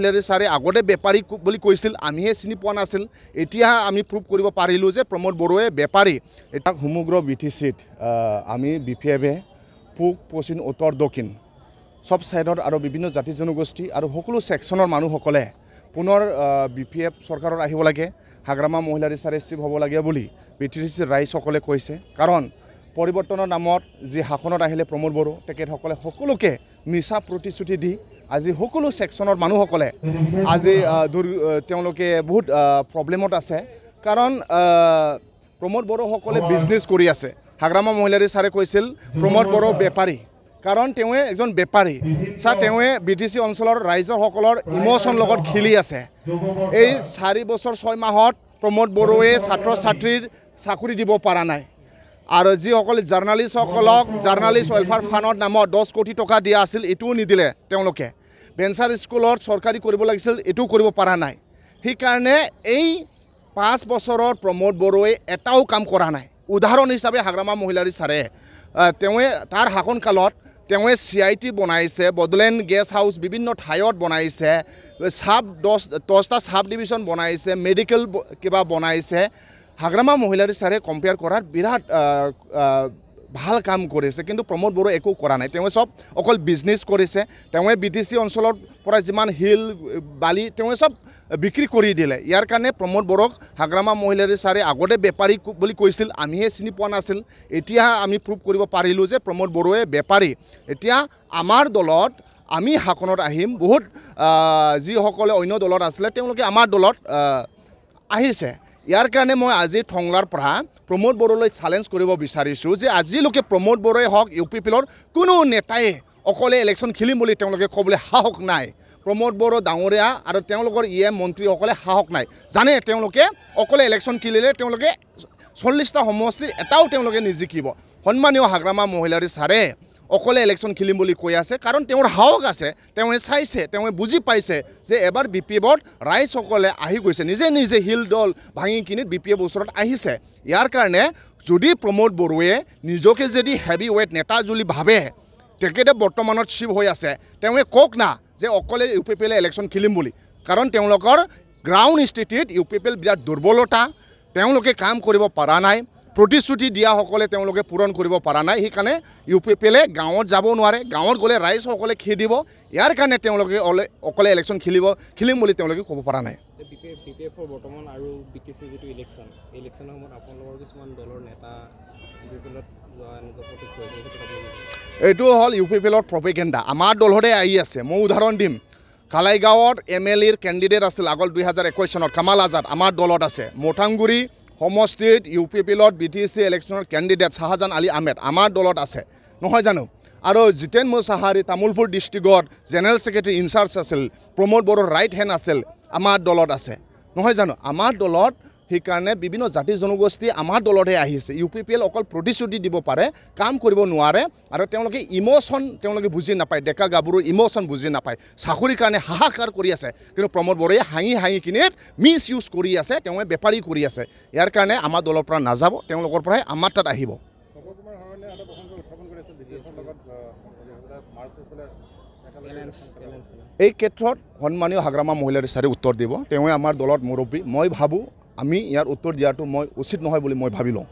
মহিলাৰী ছাৰে আগতে বেপাৰী বুলি কৈছিল, আমিহে চিনি পোৱা নাছিল। এতিয়া আমি প্ৰুভ কৰিব পাৰিলোঁ যে প্ৰমোদ বড়োৱে বেপাৰী। এটা সমগ্ৰ BTCত আমি BPFে পূব, পশ্চিম, উত্তৰ, দক্ষিণ সব সাইডত আৰু বিভিন্ন জাতি জনগোষ্ঠী আৰু সকলো সেকশনৰ মানুহসকলে পুনৰ BPF চৰকাৰত আহিব লাগে, হাগ্ৰামা মহিলাৰী ছাৰে চিফ হ'ব লাগে বুলি BTC ৰাইজসকলে কৈছে। কাৰণ পৰিৱৰ্তনৰ নামত যি শাসনত আহিলে প্ৰমোদ বড়ো তেখেতসকলে সকলোকে মিছা প্ৰতিশ্ৰুতি দি আজি সকলো সেকশনৰ মানুহসকলে আজি তেওঁলোকে বহুত প্ৰব্লেমত আছে। কাৰণ প্ৰমোদ বড়োসকলে বিজনেছ কৰি আছে। হাগ্ৰামা মহিলাৰী ছাৰে কৈছিল প্ৰমোদ বড়ো বেপাৰী, কাৰণ তেওঁৱে এজন বেপাৰী। তেওঁৱে BTC অঞ্চলৰ ৰাইজসকলৰ ইমোশ্যন লগত খেলি আছে। এই 4 বছৰ 6 মাহত প্ৰমোদ বড়োৱে ছাত্ৰ ছাত্ৰীৰ চাকৰি দিব পৰা নাই। আৰু যিসকলে জাৰ্ণালিষ্টসকলক জাৰ্ণালিষ্ট ৱেলফেয়াৰ ফাণ্ডৰ নামত 10 কোটি টকা দিয়া আছিল, এইটোও নিদিলে তেওঁলোকে। বেঞ্চাৰ স্কুলত চৰকাৰী কৰিব লাগিছিল, এইটোও কৰিব পৰা নাই। সেইকাৰণে এই 5 বছৰৰ প্ৰমোদ বড়োৱে এটাও কাম কৰা নাই। উদাহৰণ হিচাপে হাগ্ৰামা মহিলাৰী ছাৰে তেওঁৱে তাৰ শাসনকালত তেওঁৱে CIT বনাইছে, বডলেণ্ড গেষ্ট হাউচ বিভিন্ন ঠাইত বনাইছে, 10টা সাব ডিভিজন বনাইছে, মেডিকেল কিবা বনাইছে। হাগ্ৰামা মহিলাৰী ছাৰে কম্পেয়াৰ কৰাত বিৰাট ভাল কাম কৰিছে, কিন্তু প্ৰমোদ বড়ো একো কৰা নাই। তেওঁৱে সব অকল বিজনেছ কৰিছে। তেওঁৱে BTC অঞ্চলৰ পৰা যিমান হিল বালি তেওঁৱে সব বিক্ৰী কৰি দিলে। ইয়াৰ কাৰণে প্ৰমোদ বড়োক হাগ্ৰামা মহিলাৰী ছাৰে আগতে বেপাৰী বুলি কৈছিল, আমিহে চিনি পোৱা নাছিল। এতিয়া আমি প্ৰুভ কৰিব পাৰিলোঁ যে প্ৰমোদ বড়োৱে বেপাৰী। এতিয়া আমাৰ দলত আমি শাসনত আহিম। বহুত যিসকলে অন্য দলত আছিলে তেওঁলোকে আমাৰ দলত আহিছে। ইয়াৰ কাৰণে মই আজি টংলাৰ পৰা প্ৰমোদ বড়োলৈ চেলেঞ্জ কৰিব বিচাৰিছোঁ যে আজিলৈকে প্ৰমোদ বড়োৱে হওক UPPৰ কোনো নেতাই অকলে ইলেকশ্যন খেলিম বুলি তেওঁলোকে ক'বলৈ সাহস নাই। প্ৰমোদ বড়ো ডাঙৰীয়া আৰু তেওঁলোকৰ মন্ত্ৰীসকলে সাহস নাই। জানে তেওঁলোকে অকলে ইলেকশ্যন খেলিলে তেওঁলোকে 40টা সমষ্টিৰ এটাও তেওঁলোকে নিজিকিব। সন্মানীয় হাগ্ৰামা মহিলাৰী ছাৰে অকলে ইলেকশ্যন খেলিম বুলি কৈ আছে, কাৰণ তেওঁৰ সাহস আছে। তেওঁৱে চাইছে, তেওঁৱে বুজি পাইছে যে এবাৰ BPFত ৰাইজসকলে আহি গৈছে, নিজে নিজে হিল দল ভাঙি কিনি BPF ওচৰত আহিছে। ইয়াৰ কাৰণে যদি প্ৰমোদ বড়োৱে নিজকে যদি হেভি ৱেইট নেতা বুলি ভাবে, তেখেতে বৰ্তমানত চিফ হৈ আছে, তেওঁৱে কওক না যে অকলে UPPলে ইলেকশ্যন খেলিম বুলি। কাৰণ তেওঁলোকৰ গ্ৰাউণ্ড স্থিতিত UPPল বিৰাট দুৰ্বলতা, তেওঁলোকে কাম কৰিব পৰা নাই। প্ৰতিশ্ৰুতি দিয়াসকলে তেওঁলোকে পূৰণ কৰিব পৰা নাই। সেইকাৰণে UPPলে গাঁৱত যাব নোৱাৰে, গাঁৱত গ'লে ৰাইজসকলে খেদিব। ইয়াৰ কাৰণে তেওঁলোকে অকলে ইলেকশ্যন খেলিম বুলি তেওঁলোকে ক'ব পৰা নাই। BPFৰ বৰ্তমান আৰু BTC যিটো ইলেকশ্যনৰ সময়ত আপোনালোকৰ কিছুমান দলৰ নেতা UPPলত এইটো হ'ল UPPলৰ প্ৰপেগেণ্ডা। আমাৰ দলতে আহি আছে। মই উদাহৰণ দিম। কালাইগাঁৱত MLAৰ কেণ্ডিডেট আছিল আগল 2021 চনত কামাল আজাদ আমাৰ দলত আছে। মঠাংগুৰি সমষ্টিত UPPলত BTC ইলেকশ্যনৰ কেণ্ডিডেট শাহজাহান আলী আহমেদ আমাৰ দলত আছে, নহয় জানো? আৰু জিতেন মুছাহাৰী তামুলপুৰ ডিষ্ট্ৰিক্টত জেনেৰেল ছেক্ৰেটাৰী ইনচাৰ্জ আছিল, প্ৰমোদ বড়োৰ ৰাইট হেণ্ড আছিল, আমাৰ দলত আছে, নহয় জানো? আমাৰ দলত সেইকাৰণে বিভিন্ন জাতি জনগোষ্ঠী আমাৰ দলতহে আহিছে। UPPল অকল প্ৰতিশ্ৰুতি দিব পাৰে, কাম কৰিব নোৱাৰে। আৰু তেওঁলোকে ইমোশ্যন তেওঁলোকে বুজি নাপায়, ডেকা গাভৰুৰ ইমোশ্যন বুজি নাপায়। চাকৰিৰ কাৰণে হাহাকাৰ কৰি আছে, কিন্তু প্ৰমোদ বড়োৱে হাঁহি কিনি মিছ ইউজ কৰি আছে, তেওঁৱে বেপাৰী কৰি আছে। ইয়াৰ কাৰণে আমাৰ দলৰ পৰা নাযাব, তেওঁলোকৰ পৰাই আমাৰ তাত আহিব। এই ক্ষেত্ৰত সন্মানীয় হাগ্ৰামা মহিলাৰী ছাৰে উত্তৰ দিব। তেওঁৱে আমাৰ দলত মুৰব্বী। মই ভাবোঁ আমি ইয়াৰ উত্তৰ দিয়াটো মই উচিত নহয় বুলি মই ভাবি লওঁ।